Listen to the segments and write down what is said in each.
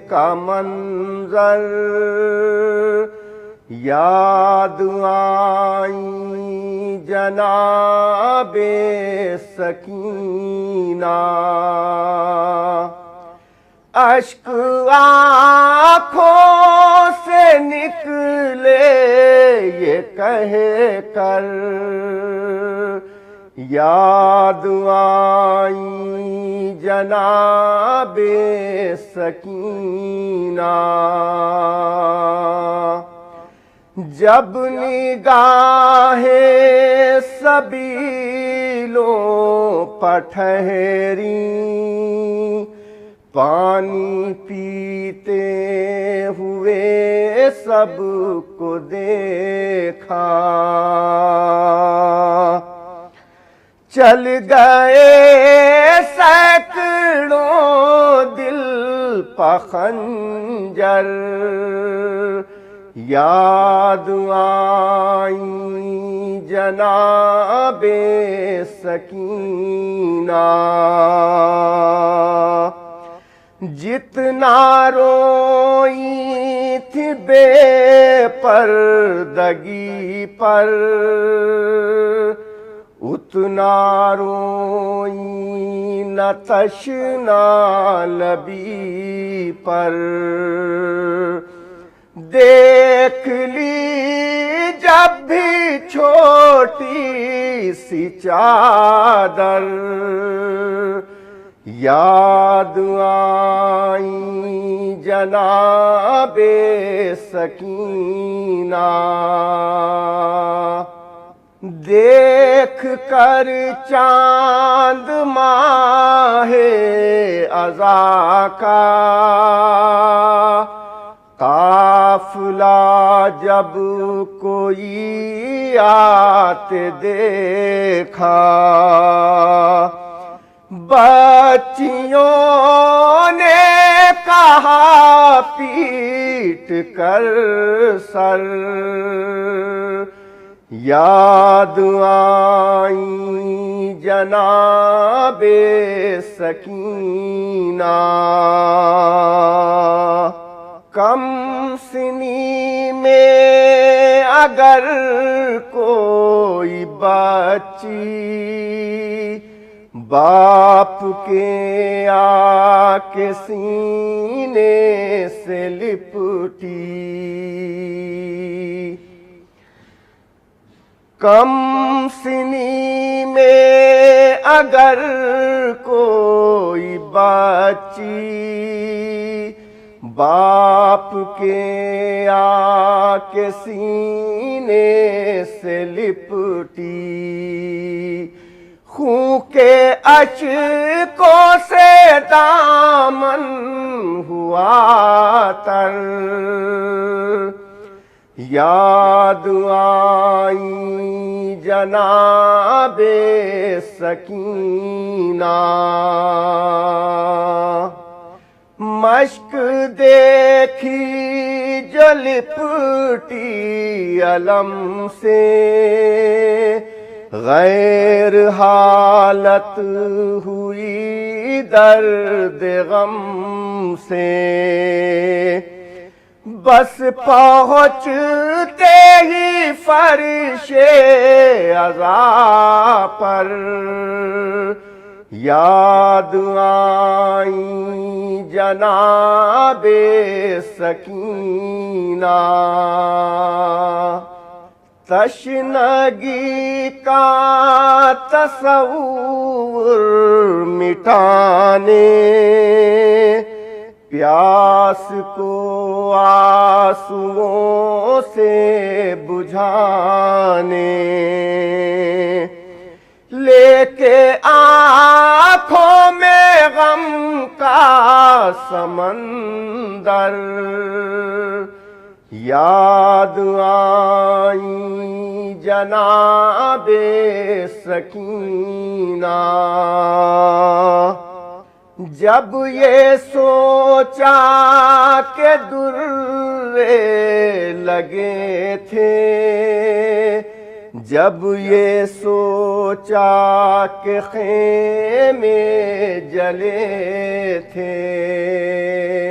کا منظر یاد آئی جناب سکینہ، اشک آنکھوں سے نکلے یہ کہہ کر یاد آئی جناب سکینہ، جب نگاہیں سبیلوں پر ٹھہری، پانی پیتے ہوئے سب کو دیکھا، چل گئے سینکڑوں دل پہ خنجر، یاد آئی جناب سکینہ، جتنا روئی تھی بے پردگی پر، اتنا روئی نہ تشنا لبی پر، دیکھ لی جب بھی چھوٹی سی چادر، یاد آئی جناب سکینہ، دیکھ کر چاند ماہ عزا کا قافلہ جب کوئی آتے دیکھا، بچیوں نے کہا پیٹ کر سر، یاد آئی جناب سکینہ، کم سنی میں اگر کوئی بچی باپ کے آ کے سینے سے لپٹی، کم سنی میں اگر کوئی بچی باپ کے آ کے سینے سے لپٹی، خون کے اشکوں سے دامن ہوا تر، یاد آئی جناب سکینہ، مشک دیکھی جو لپٹی علم سے، غیر حالت ہوئی درد غم سے، بس پہنچتے ہی فرش عزا پر، یاد آئی جناب سکینہ، تشنگی کا تصور مٹانے، پیاس کو آنسوؤں سے بجھانے، لے کے آنکھوں میں غم کا سمندر، یاد آئی جناب سکینہ، جب یہ سوچا کہ درے لگے تھے، جب یہ سوچا کہ خیمے جلے تھے،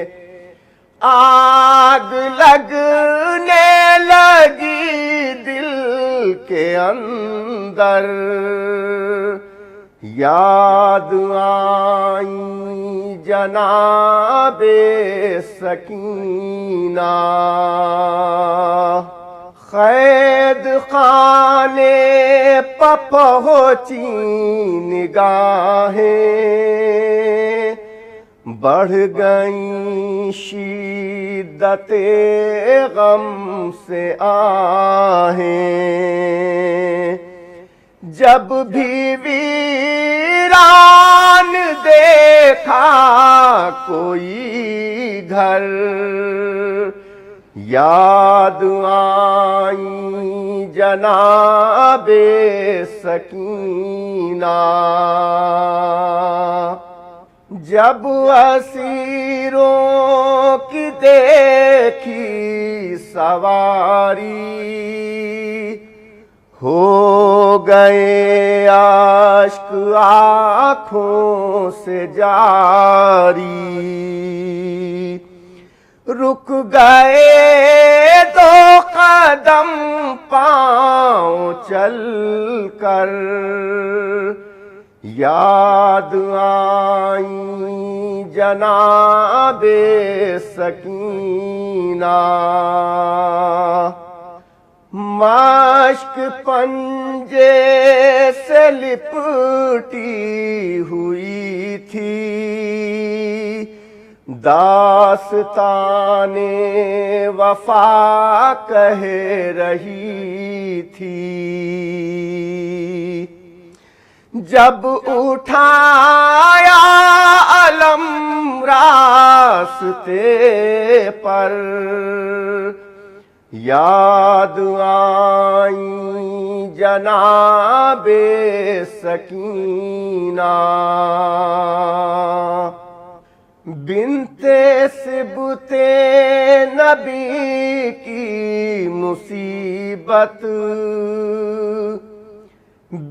آگ لگنے لگی دل کے اندر، یاد آئی جناب سکینہ، قید خانے پہ پہنچی نگاہیں، بڑھ گئیں شدت غم سے آہیں، جب بھی ویران دیکھا کوئی گھر، یاد آئی جناب سکینہ، جب اسیروں کی دیکھی سواری، ہو گئے اشک آنکھوں سے جاری، رک گئے دو قدم پاؤں چل کر، یاد آئی جناب سکینہ، مشک پنجے سے لپٹی ہوئی تھی، داستان وفا کہہ رہی تھی، جب اٹھایا علم راستے پر، یاد آئی جناب سکینہ، بنت سبط نبی کی مصیبت،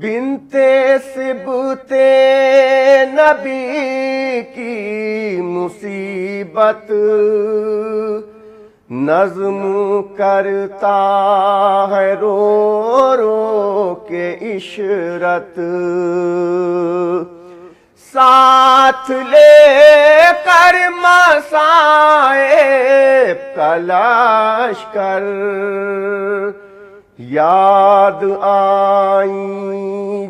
بنت سبط نبی کی مصیبت، نظم کرتا ہے رو رو کے عشرت، ساتھ لے کر مصائب کا لشکر، یاد آئی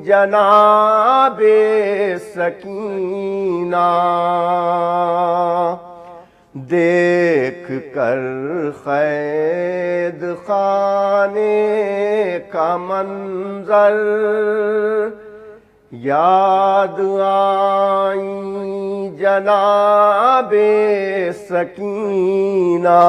جناب سکینہ، دیکھ کر قید خانے کا منظر، یاد آئی جناب سکینہ۔